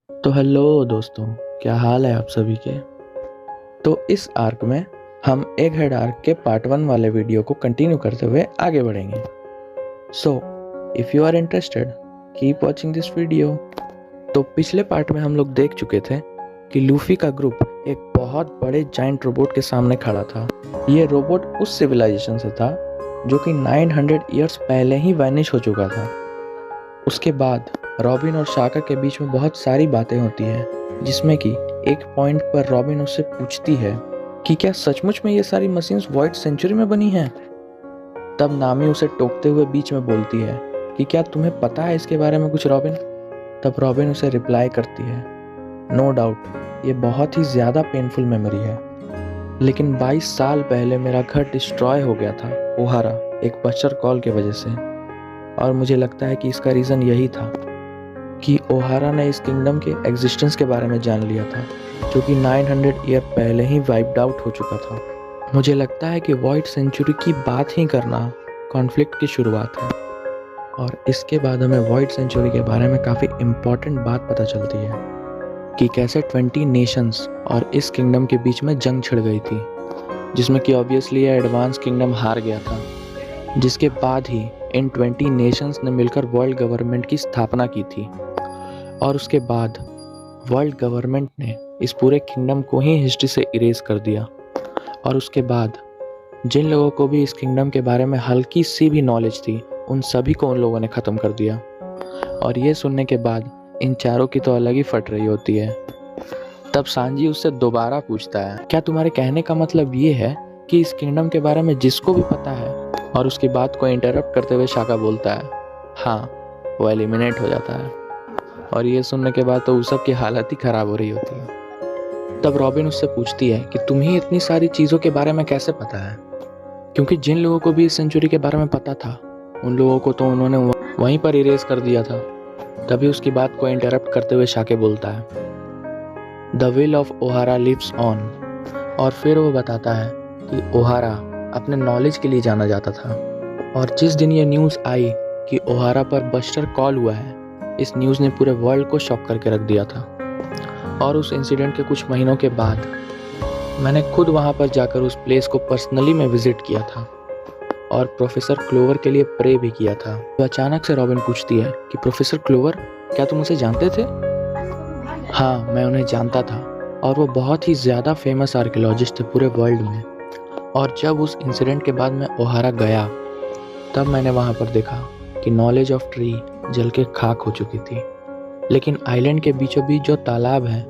तो हेलो दोस्तों, क्या हाल है आप सभी के। तो इस आर्क में हम एग हेड आर्क के पार्ट 1 वाले वीडियो को कंटिन्यू करते हुए आगे बढ़ेंगे। So if you are interested keep watching this video. तो पिछले पार्ट में हम लोग देख चुके थे कि लूफी का ग्रुप एक बहुत बड़े जाइंट रोबोट के सामने खड़ा था। ये रोबोट उस सिविलाइजेशन से था जो कि 900 ईयर्स पहले ही वैनिश हो चुका था। उसके बाद रॉबिन और शाका के बीच में बहुत सारी बातें होती हैं, जिसमें कि एक पॉइंट पर रॉबिन उससे पूछती है कि क्या सचमुच में ये सारी मशीन्स वॉइड सेंचुरी में बनी हैं। तब नामी उसे टोकते हुए बीच में बोलती है कि क्या तुम्हें पता है इसके बारे में कुछ रॉबिन। तब रॉबिन उसे रिप्लाई करती है, नो डाउट ये बहुत ही ज़्यादा पेनफुल मेमोरी है, लेकिन 22 साल पहले मेरा घर डिस्ट्रॉय हो गया था ओहारा एक बस्टर कॉल के वजह से। और मुझे लगता है कि इसका रीज़न यही था कि ओहारा ने इस किंगडम के एग्जिस्टेंस के बारे में जान लिया था, जो कि 900 ईयर पहले ही वाइप्ड आउट हो चुका था। मुझे लगता है कि वॉइड सेंचुरी की बात ही करना कॉन्फ्लिक्ट की शुरुआत है। और इसके बाद हमें वॉइड सेंचुरी के बारे में काफ़ी इम्पॉर्टेंट बात पता चलती है कि कैसे 20 नेशंस और इस किंगडम के बीच में जंग छिड़ गई थी, जिसमें कि ऑब्वियसली ये एडवांस किंगडम हार गया था। जिसके बाद ही इन 20 नेशंस ने मिलकर वर्ल्ड गवर्नमेंट की स्थापना की थी। और उसके बाद वर्ल्ड गवर्नमेंट ने इस पूरे किंगडम को ही हिस्ट्री से इरेज कर दिया। और उसके बाद जिन लोगों को भी इस किंगडम के बारे में हल्की सी भी नॉलेज थी, उन सभी को उन लोगों ने ख़त्म कर दिया। और ये सुनने के बाद इन चारों की तो अलग ही फट रही होती है। तब सांजी उससे दोबारा पूछता है, क्या तुम्हारे कहने का मतलब ये है कि इस किंगडम के बारे में जिसको भी पता है। और उसकी बात को इंटरप्ट करते हुए शाका बोलता है, हाँ वो एलिमिनेट हो जाता है। और ये सुनने के बाद तो उस सब की हालत ही ख़राब हो रही होती है। तब रॉबिन उससे पूछती है कि तुम्हें इतनी सारी चीज़ों के बारे में कैसे पता है, क्योंकि जिन लोगों को भी इस सेंचुरी के बारे में पता था उन लोगों को तो उन्होंने वहीं पर इरेज कर दिया था। तभी उसकी बात को इंटरप्ट करते हुए शाके बोलता है, the will of Ohara lives on. और फिर वो बताता है कि ओहारा अपने नॉलेज के लिए जाना जाता था। और जिस दिन ये न्यूज़ आई कि ओहारा पर बस्टर कॉल हुआ है, इस न्यूज़ ने पूरे वर्ल्ड को शॉक करके रख दिया था। और उस इंसिडेंट के कुछ महीनों के बाद मैंने खुद वहाँ पर जाकर उस प्लेस को पर्सनली में विजिट किया था और प्रोफेसर क्लोवर के लिए प्रे भी किया था। तो अचानक से रॉबिन पूछती है कि प्रोफेसर क्लोवर, क्या तुम उसे जानते थे। हाँ, मैं उन्हें जानता था और वो बहुत ही ज़्यादा फेमस आर्कियोलॉजिस्ट थे पूरे वर्ल्ड में। और जब उस इंसिडेंट के बाद मैं ओहारा गया, तब मैंने वहाँ पर देखा कि नॉलेज ऑफ ट्री जल के खाक हो चुकी थी। लेकिन आइलैंड के बीचों बीच जो तालाब है,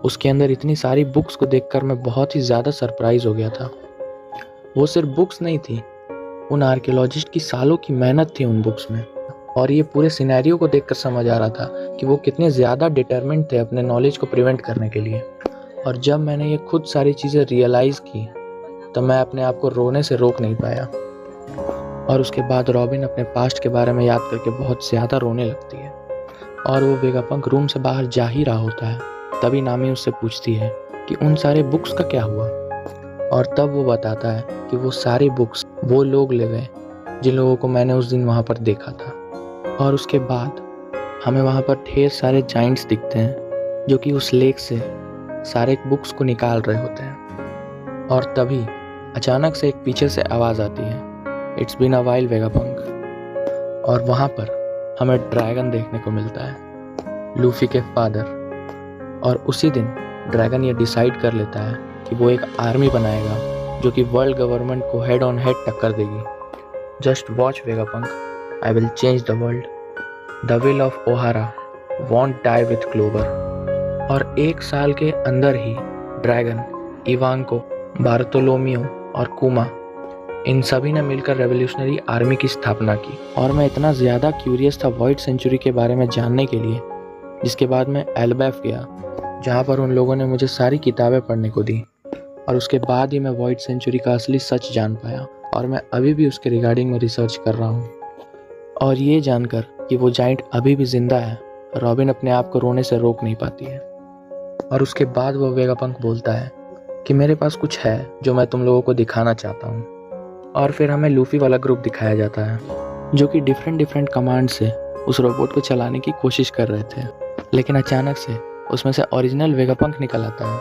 उसके अंदर इतनी सारी बुक्स को देखकर मैं बहुत ही ज़्यादा सरप्राइज हो गया था। वो सिर्फ बुक्स नहीं थी, उन आर्कियोलॉजिस्ट की सालों की मेहनत थी उन बुक्स में। और ये पूरे सिनेरियो को देखकर समझ आ रहा था कि वो कितने ज़्यादा डिटरमिन्ड थे अपने नॉलेज को प्रिवेंट करने के लिए। और जब मैंने ये खुद सारी चीज़ें रियलाइज़ की, तब मैं अपने आप को रोने से रोक नहीं पाया। और उसके बाद रॉबिन अपने पास्ट के बारे में याद करके बहुत ज़्यादा रोने लगती है। और वो वेगापंक रूम से बाहर जा ही रहा होता है, तभी नामी उससे पूछती है कि उन सारे बुक्स का क्या हुआ। और तब वो बताता है कि वो सारी बुक्स वो लोग ले गए जिन लोगों को मैंने उस दिन वहाँ पर देखा था। और उसके बाद हमें वहाँ पर ढेर सारे जाइंट्स दिखते हैं जो कि उस लेक से सारे बुक्स को निकाल रहे होते हैं। और तभी अचानक से एक पीछे से आवाज़ आती है, it's been a while Vegapunk. और वहाँ पर हमें ड्रैगन देखने को मिलता है, लूफी के फादर। और उसी दिन ड्रैगन ये डिसाइड कर लेता है कि वो एक आर्मी बनाएगा जो कि वर्ल्ड गवर्नमेंट को हेड ऑन हेड टक्कर देगी। Just watch Vegapunk, I will change the world, the will of Ohara won't die with Clover. और एक साल के अंदर ही ड्रैगन, इवांको, बार्तोलोमियो और कुमा, इन सभी ने मिलकर रेवोल्यूशनरी आर्मी की स्थापना की। और मैं इतना ज़्यादा क्यूरियस था वॉइड सेंचुरी के बारे में जानने के लिए, जिसके बाद मैं एल्बैफ गया, जहाँ पर उन लोगों ने मुझे सारी किताबें पढ़ने को दी। और उसके बाद ही मैं वॉइड सेंचुरी का असली सच जान पाया। और मैं अभी भी उसके रिगार्डिंग में रिसर्च कर रहा हूँ। और ये जानकर कि वो जाइंट अभी भी जिंदा है, रॉबिन अपने आप को रोने से रोक नहीं पाती है। और उसके बाद वो वेगापंक बोलता है कि मेरे पास कुछ है जो मैं तुम लोगों को दिखाना चाहता हूँ। और फिर हमें लूफी वाला ग्रुप दिखाया जाता है जो कि डिफरेंट कमांड से उस रोबोट को चलाने की कोशिश कर रहे थे। लेकिन अचानक से उसमें से ओरिजिनल वेगापंक निकल आता है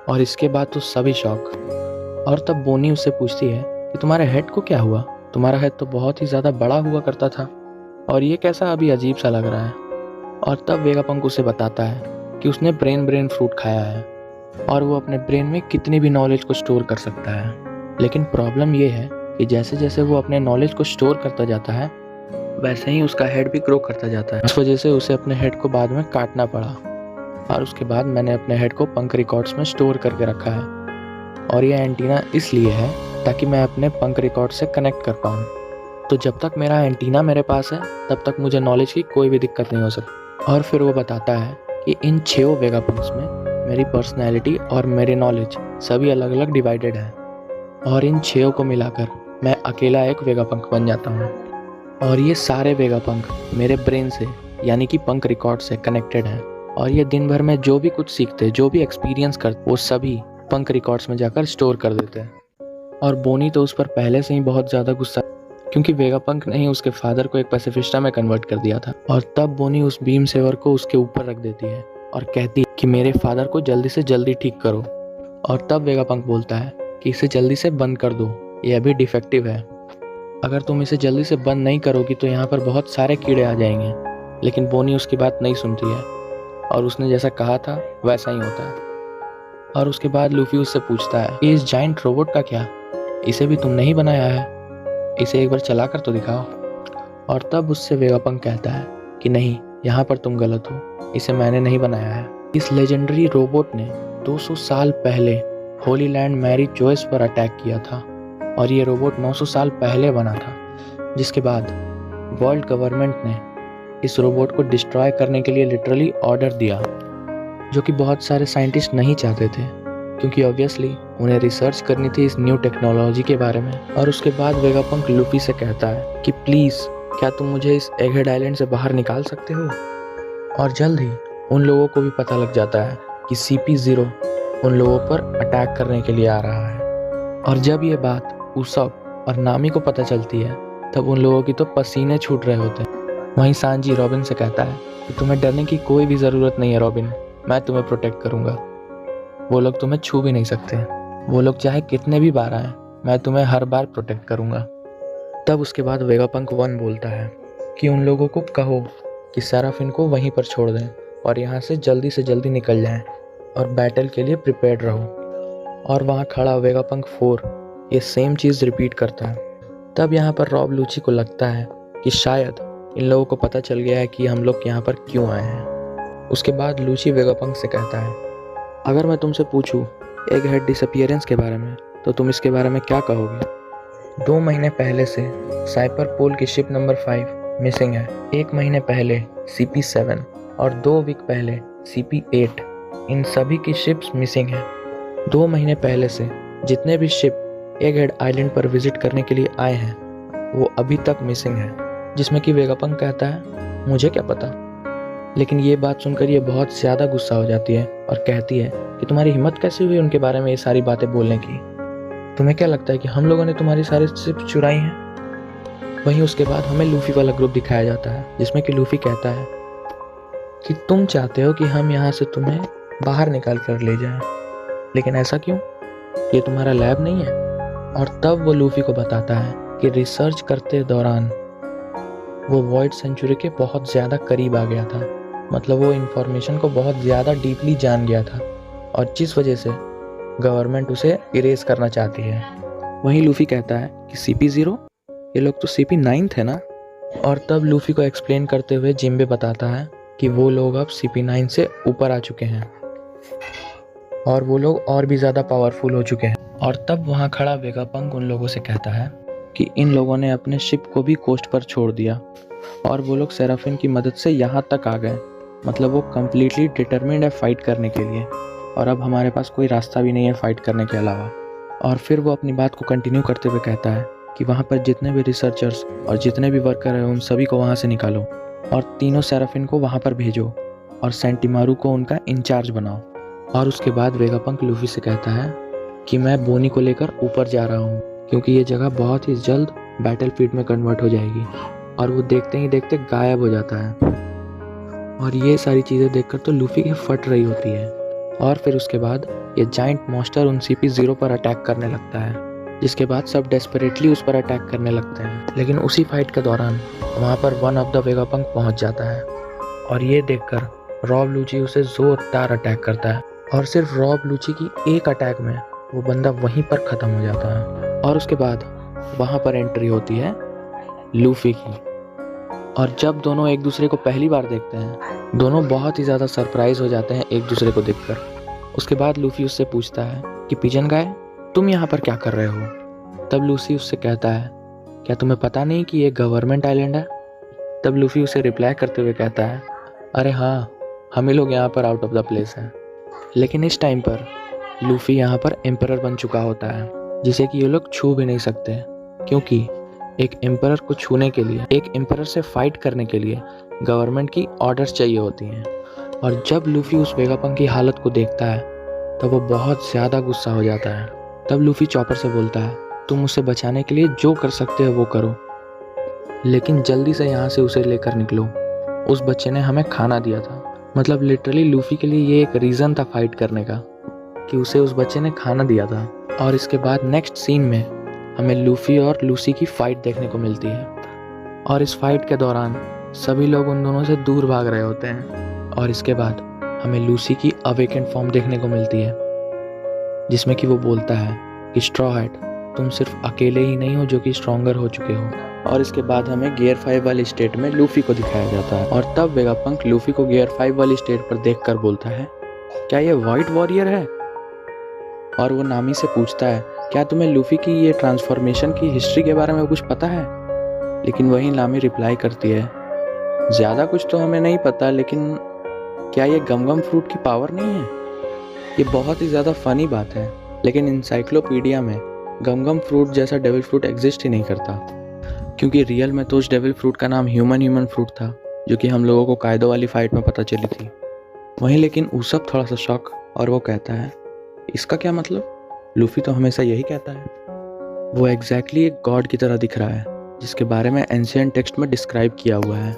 और इसके बाद तो सभी शॉक। और तब बोनी उससे पूछती है कि तुम्हारे हेड को क्या हुआ, तुम्हारा हेड तो बहुत ही ज़्यादा बड़ा हुआ करता था और ये कैसा अभी अजीब सा लग रहा है। और तब वेगापंक उसे बताता है कि उसने ब्रेन फ्रूट खाया है और वो अपने ब्रेन में कितनी भी नॉलेज को स्टोर कर सकता है। लेकिन प्रॉब्लम ये है कि जैसे जैसे वो अपने नॉलेज को स्टोर करता जाता है वैसे ही उसका हेड भी ग्रो करता जाता है। इस वजह से उसे अपने हेड को बाद में काटना पड़ा और उसके बाद मैंने अपने हेड को पंक रिकॉर्ड्स में स्टोर करके रखा है। और यह एंटीना इसलिए है ताकि मैं अपने पंक रिकॉर्ड से कनेक्ट कर पाऊँ। तो जब तक मेरा एंटीना मेरे पास है तब तक मुझे नॉलेज की कोई भी दिक्कत नहीं हो सकती। और फिर वो बताता है कि इन 6 वेगापंक्स में मेरी पर्सनैलिटी और मेरी नॉलेज सभी अलग अलग डिवाइडेड है और इन 6 को मिलाकर मैं अकेला एक वेगापंक बन जाता हूँ। और ये सारे वेगापंक मेरे ब्रेन से यानी कि पंक रिकॉर्ड से कनेक्टेड हैं और ये दिन भर में जो भी कुछ सीखते, जो भी एक्सपीरियंस करते, वो सभी पंक रिकॉर्ड्स में जाकर स्टोर कर देते हैं। और बोनी तो उस पर पहले से ही बहुत ज़्यादा गुस्सा, क्योंकि वेगापंक ने ही उसके फादर को एक पैसिफिस्टा में कन्वर्ट कर दिया था। और तब बोनी उस बीम सेवर को उसके ऊपर रख देती है और कहती है कि मेरे फादर को जल्दी से जल्दी ठीक करो। और तब वेगापंक बोलता है कि इसे जल्दी से बंद कर दो, ये अभी डिफेक्टिव है, अगर तुम इसे जल्दी से बंद नहीं करोगी तो यहाँ पर बहुत सारे कीड़े आ जाएंगे। लेकिन बोनी उसकी बात नहीं सुनती है और उसने जैसा कहा था वैसा ही होता है। और उसके बाद लूफी उससे पूछता है कि इस जाइंट रोबोट का क्या, इसे भी तुमने ही बनाया है, इसे एक बार चला कर तो दिखाओ। और तब उससे वेगापंक कहता है कि नहीं, यहाँ पर तुम गलत हो, इसे मैंने नहीं बनाया है। इस लेजेंडरी रोबोट ने 200 साल पहले होली लैंड मैरी जोइस पर अटैक किया था और ये रोबोट 900 साल पहले बना था, जिसके बाद वर्ल्ड गवर्नमेंट ने इस रोबोट को डिस्ट्रॉय करने के लिए लिटरली ऑर्डर दिया, जो कि बहुत सारे साइंटिस्ट नहीं चाहते थे क्योंकि ऑब्वियसली उन्हें रिसर्च करनी थी इस न्यू टेक्नोलॉजी के बारे में। और उसके बाद वेगापंक लूफी से कहता है कि प्लीज़ क्या तुम मुझे इस एगहेड आइलैंड से बाहर निकाल सकते हो। और जल्द ही उन लोगों को भी पता लग जाता है कि CP0 उन लोगों पर अटैक करने के लिए आ रहा है। और जब ये बात उसप और नामी को पता चलती है तब उन लोगों की तो पसीने छूट रहे होते हैं। वहीं सांजी रॉबिन से कहता है कि तुम्हें डरने की कोई भी ज़रूरत नहीं है रॉबिन, मैं तुम्हें प्रोटेक्ट करूँगा, वो लोग तुम्हें छू भी नहीं सकते, वो लोग चाहे कितने भी बार आए, मैं तुम्हें हर बार प्रोटेक्ट करूँगा। तब उसके बाद वेगापंक 1 बोलता है कि उन लोगों को कहो कि सेराफिन को वहीं पर छोड़ दें और यहाँ से जल्दी निकल जाएं और बैटल के लिए प्रिपेयर्ड रहो। और वहाँ खड़ा वेगापंक 4 ये सेम चीज़ रिपीट करता है। तब यहाँ पर रॉब लूची को लगता है कि शायद इन लोगों को पता चल गया है कि हम लोग यहाँ पर क्यों आए हैं। उसके बाद लूची वेगापंक से कहता है अगर मैं तुमसे पूछूं एगहेड डिसअपीयरेंस के बारे में तो तुम इसके बारे में क्या कहोगे। 2 महीने पहले से साइपर पोल की शिप नंबर 5 मिसिंग है, 1 महीने पहले CP7 और 2 वीक पहले CP8, इन सभी की शिप्स मिसिंग है। 2 महीने पहले से जितने भी शिप एगहेड आइलैंड पर विजिट करने के लिए आए हैं वो अभी तक मिसिंग है। जिसमें कि वेगापंक कहता है मुझे क्या पता। लेकिन ये बात सुनकर ये बहुत ज़्यादा गुस्सा हो जाती है और कहती है कि तुम्हारी हिम्मत कैसे हुई उनके बारे में ये सारी बातें बोलने की, तुम्हें क्या लगता है कि हम लोगों ने तुम्हारी सारी शिप चुराई हैं। वहीं उसके बाद हमें लूफी वाला ग्रुप दिखाया जाता है जिसमें कि लूफी कहता है कि तुम चाहते हो कि हम यहाँ से तुम्हें बाहर निकाल कर ले जाएं, लेकिन ऐसा क्यों, ये तुम्हारा लैब नहीं है। और तब वो लूफी को बताता है कि रिसर्च करते दौरान वो वॉइड सेंचुरी के बहुत ज़्यादा करीब आ गया था, मतलब वो इन्फॉर्मेशन को बहुत ज़्यादा डीपली जान गया था और जिस वजह से गवर्नमेंट उसे इरेज करना चाहती है। वहीं लूफी कहता है कि CP0, ये लोग तो CP9 थे ना। और तब लूफी को एक्सप्लेन करते हुए जिम्बे बताता है कि वो लोग अब CP9 से ऊपर आ चुके हैं और वो लोग और भी ज़्यादा पावरफुल हो चुके हैं। और तब वहाँ खड़ा वेगापंक उन लोगों से कहता है कि इन लोगों ने अपने शिप को भी कोस्ट पर छोड़ दिया और वो लोग सेराफिन की मदद से यहाँ तक आ गए, मतलब वो कम्प्लीटली डिटरमिन्ड है फाइट करने के लिए और अब हमारे पास कोई रास्ता भी नहीं है फाइट करने के अलावा। और फिर वो अपनी बात को कंटिन्यू करते हुए कहता है कि वहाँ पर जितने भी रिसर्चर्स और जितने भी वर्कर हैं उन सभी को वहाँ से निकालो और तीनों सेराफिन को वहाँ पर भेजो और सेंटीमारू को उनका इंचार्ज बनाओ। और उसके बाद वेगापंक लूफी से कहता है कि मैं बोनी को लेकर ऊपर जा रहा हूँ क्योंकि ये जगह बहुत ही जल्द बैटलफील्ड में कन्वर्ट हो जाएगी। और वो देखते ही देखते गायब हो जाता है। और ये सारी चीज़ें देखकर तो लूफी की फट रही होती है। और फिर उसके बाद ये जाइंट मॉन्स्टर उन CP0 पर अटैक करने लगता है, जिसके बाद सब डेस्परेटली उस पर अटैक करने लगते हैं। लेकिन उसी फाइट के दौरान वहाँ पर वन ऑफ द वेगापंक पहुँच जाता है और ये देखकर रॉब लूची उसे जोरदार अटैक करता है और सिर्फ रॉब लूची की एक अटैक में वो बंदा वहीं पर ख़त्म हो जाता है। और उसके बाद वहाँ पर एंट्री होती है लूफी की। और जब दोनों एक दूसरे को पहली बार देखते हैं, दोनों बहुत ही ज़्यादा सरप्राइज हो जाते हैं एक दूसरे को देखकर। उसके बाद लूफी उससे पूछता है कि पिजन गाय, तुम यहाँ पर क्या कर रहे हो? तब लूसी उससे कहता है, क्या तुम्हें पता नहीं कि ये गवर्नमेंट आइलैंड है? तब लूफी उसे रिप्लाई करते हुए कहता है, अरे हाँ, हम ही लोग यहाँ पर आउट ऑफ द प्लेस हैं। लेकिन इस टाइम पर लूफी यहाँ पर एम्परर बन चुका होता है, जिसे कि ये लोग छू भी नहीं सकते, क्योंकि एक एम्परर को छूने के लिए, एक एम्परर से फाइट करने के लिए गवर्नमेंट की ऑर्डर्स चाहिए होती हैं। और जब लूफी उस वेगापंक की हालत को देखता है तब वो बहुत ज़्यादा गुस्सा हो जाता है। तब लूफी चॉपर से बोलता है, तुम उसे बचाने के लिए जो कर सकते हो वो करो, लेकिन जल्दी से यहाँ से उसे लेकर निकलो। उस बच्चे ने हमें खाना दिया था। मतलब लिटरली लूफी के लिए ये एक रीज़न था फाइट करने का, कि उसे उस बच्चे ने खाना दिया था। और इसके बाद नेक्स्ट सीन में हमें लूफी और लूसी की फाइट देखने को मिलती है। और इस फाइट के दौरान सभी लोग उन दोनों से दूर भाग रहे होते हैं। और इसके बाद हमें लूसी की अवेकेंड फॉर्म देखने को मिलती है, जिसमें कि वो बोलता है कि स्ट्रॉ हैट, तुम सिर्फ अकेले ही नहीं हो जो कि स्ट्रॉन्गर हो चुके हो। और इसके बाद हमें गियर 5 वाली स्टेट में लूफी को दिखाया जाता है। और तब वेगापंक लूफी को गियर 5 वाली स्टेट पर देखकर बोलता है, क्या ये वाइट वॉरियर है? और वो नामी से पूछता है, क्या तुम्हें लूफी की ये ट्रांसफॉर्मेशन की हिस्ट्री के बारे में कुछ पता है? लेकिन वही नामी रिप्लाई करती है, ज़्यादा कुछ तो हमें नहीं पता, लेकिन क्या ये गमगम फ्रूट की पावर नहीं है? ये बहुत ही ज़्यादा फनी बात है, लेकिन इंसाइक्लोपीडिया में गमगम फ्रूट जैसा डेविल फ्रूट एग्जिस्ट ही नहीं करता, क्योंकि रियल में तो उस डेविल फ्रूट का नाम ह्यूमन फ्रूट था, जो कि हम लोगों को कायदो वाली फाइट में पता चली थी। वहीं लेकिन उसब थोड़ा सा शॉक, और वो कहता है, इसका क्या मतलब? लूफी तो हमेशा यही कहता है। वो एग्जैक्टली एक गॉड की तरह दिख रहा है, जिसके बारे में एंशिएंट टेक्स्ट में डिस्क्राइब किया हुआ है।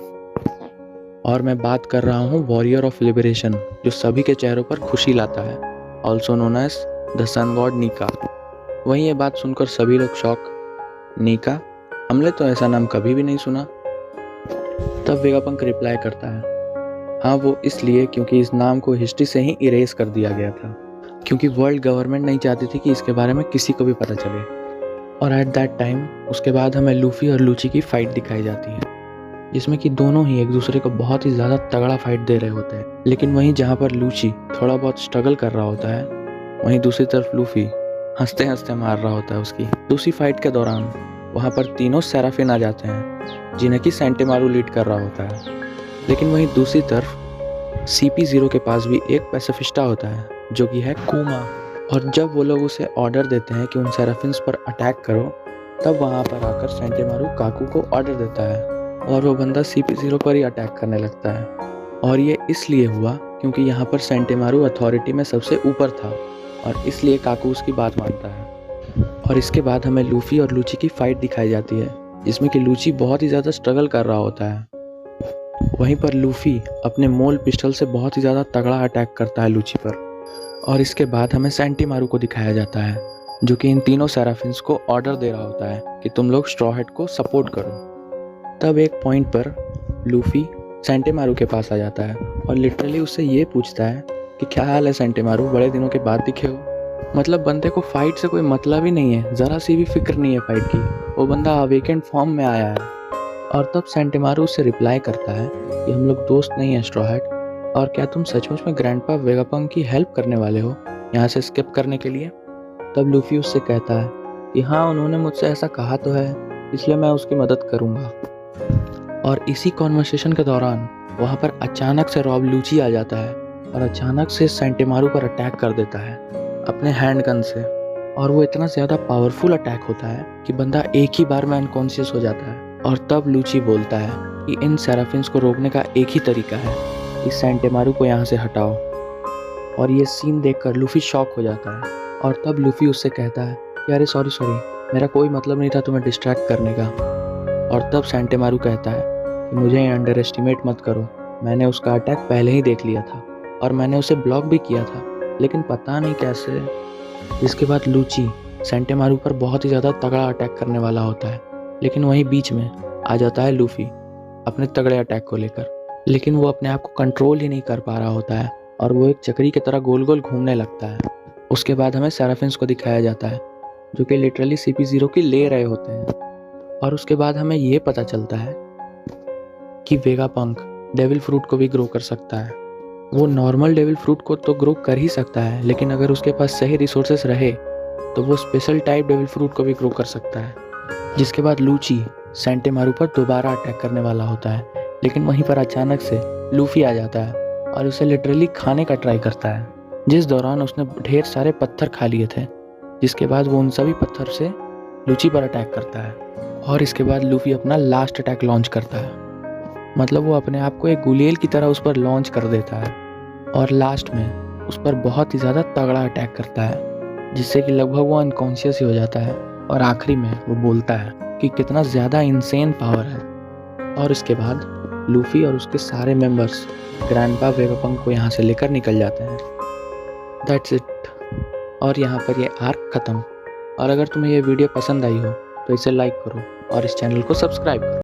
और मैं बात कर रहा हूँ वॉरियर ऑफ लिबरेशन, जो सभी के चेहरों पर खुशी लाता है, also known as the sun god नीका। वहीं ये बात सुनकर सभी लोग शॉक, नीका? हमने तो ऐसा नाम कभी भी नहीं सुना। तब वेगापंक रिप्लाई करता है, हाँ वो इसलिए क्योंकि इस नाम को हिस्ट्री से ही इरेज कर दिया गया था, क्योंकि वर्ल्ड गवर्नमेंट नहीं चाहती थी कि इसके बारे में किसी को भी पता चले। और एट दैट टाइम उसके बाद हमें लूफी और लूची की फाइट दिखाई जाती है, जिसमें कि दोनों ही एक दूसरे को बहुत ही ज़्यादा तगड़ा फाइट दे रहे होते हैं। लेकिन वहीं जहाँ पर लूची थोड़ा बहुत स्ट्रगल कर रहा होता है, वहीं दूसरी तरफ लूफी हंसते हंसते मार रहा होता है उसकी। दूसरी फाइट के दौरान वहाँ पर तीनों सेराफिन आ जाते हैं, जिन्हें कि सेंटेमारू लीड कर रहा होता है। लेकिन वहीं दूसरी तरफ CP0 के पास भी एक पैसिफिस्टा होता है, जो कि है कुमा। और जब वो लोग उसे ऑर्डर देते हैं कि उन सेराफिन्स पर अटैक करो, तब वहाँ पर आकर सेंटेमारू काकू को ऑर्डर देता है और वो बंदा CP0 पर ही अटैक करने लगता है। और ये इसलिए हुआ क्योंकि यहाँ पर सेंटेमारू अथॉरिटी में सबसे ऊपर था, और इसलिए काकू उसकी बात मानता है। और इसके बाद हमें लूफी और लूची की फाइट दिखाई जाती है, जिसमें कि लूची बहुत ही ज़्यादा स्ट्रगल कर रहा होता है। वहीं पर लूफी अपने मोल पिस्टल से बहुत ही ज़्यादा तगड़ा अटैक करता है लूची पर। और इसके बाद हमें सेंटीमारू को दिखाया जाता है, जो कि इन तीनों सेराफिन्स को ऑर्डर दे रहा होता है कि तुम लोग स्ट्रॉ हैट को सपोर्ट करो। तब एक पॉइंट पर लूफी सेंटीमारू के पास आ जाता है और लिटरली उससे ये पूछता है कि क्या हाल है सेंटीमारू, बड़े दिनों के बाद दिखे हो। मतलब बंदे को फाइट से कोई मतलब ही नहीं है, ज़रा सी भी फिक्र नहीं है फाइट की। वो बंदा अवेकेंड फॉर्म में आया है। और तब सेंटीमारू उससे रिप्लाई करता है कि हम लोग दोस्त नहीं हैं स्ट्रॉ हैट, और क्या तुम सचमुच में ग्रैंडपा वेगापंक की हेल्प करने वाले हो यहाँ से स्किप करने के लिए? तब लूफी उससे कहता है कि हाँ, उन्होंने मुझसे ऐसा कहा तो है, इसलिए मैं उसकी मदद करूँगा। और इसी कॉन्वर्सेशन के दौरान वहाँ पर अचानक से रॉब लूची आ जाता है और अचानक से सेंटीमारू पर अटैक कर देता है अपने हैंड गन से। और वो इतना ज़्यादा पावरफुल अटैक होता है कि बंदा एक ही बार में अनकॉन्शियस हो जाता है। और तब लूची बोलता है कि इन सेराफिन्स को रोकने का एक ही तरीका है कि सेंटीमारू को यहाँ से हटाओ। और ये सीन देखकर लूफी शॉक हो जाता है। और तब लूफी उससे कहता है कि अरे सॉरी, मेरा कोई मतलब नहीं था तुम्हें डिस्ट्रैक्ट करने का। और तब सेंटीमारू कहता है कि मुझे अंडर एस्टिमेट मत करो, मैंने उसका अटैक पहले ही देख लिया था और मैंने उसे ब्लॉक भी किया था, लेकिन पता नहीं कैसे। इसके बाद लूची सेंटेमारू पर बहुत ही ज़्यादा तगड़ा अटैक करने वाला होता है, लेकिन वहीं बीच में आ जाता है लूफी अपने तगड़े अटैक को लेकर। लेकिन वो अपने आप को कंट्रोल ही नहीं कर पा रहा होता है और वो एक चक्री की तरह गोल गोल घूमने लगता है। उसके बाद हमें सेराफिन्स को दिखाया जाता है जो कि लिटरली CP0 की ले रहे होते हैं। और उसके बाद हमें ये पता चलता है कि वेगापंक डेविल फ्रूट को भी ग्रो कर सकता है। वो नॉर्मल डेविल फ्रूट को तो ग्रो कर ही सकता है, लेकिन अगर उसके पास सही रिसोर्सेस रहे तो वो स्पेशल टाइप डेविल फ्रूट को भी ग्रो कर सकता है। जिसके बाद लूची सेंटेमारू पर दोबारा अटैक करने वाला होता है, लेकिन वहीं पर अचानक से लूफी आ जाता है और उसे लिटरली खाने का ट्राई करता है, जिस दौरान उसने ढेर सारे पत्थर खा लिए थे। जिसके बाद वो उन सभी पत्थर से लूची पर अटैक करता है और इसके बाद लूफी अपना लास्ट अटैक लॉन्च करता है। मतलब वो अपने आप को एक गुलेल की तरह उस पर लॉन्च कर देता है और लास्ट में उस पर बहुत ही ज़्यादा तगड़ा अटैक करता है, जिससे कि लगभग वो अनकॉन्शियस ही हो जाता है। और आखिरी में वो बोलता है कि कितना ज़्यादा इंसेन पावर है। और इसके बाद लूफी और उसके सारे मेंबर्स ग्रैंडपा वेगापंक को यहाँ से लेकर निकल जाते हैं। That's it. और यहाँ पर ये आर्क ख़त्म। और अगर तुम्हें ये वीडियो पसंद आई हो तो इसे लाइक करो और इस चैनल को सब्सक्राइब करो।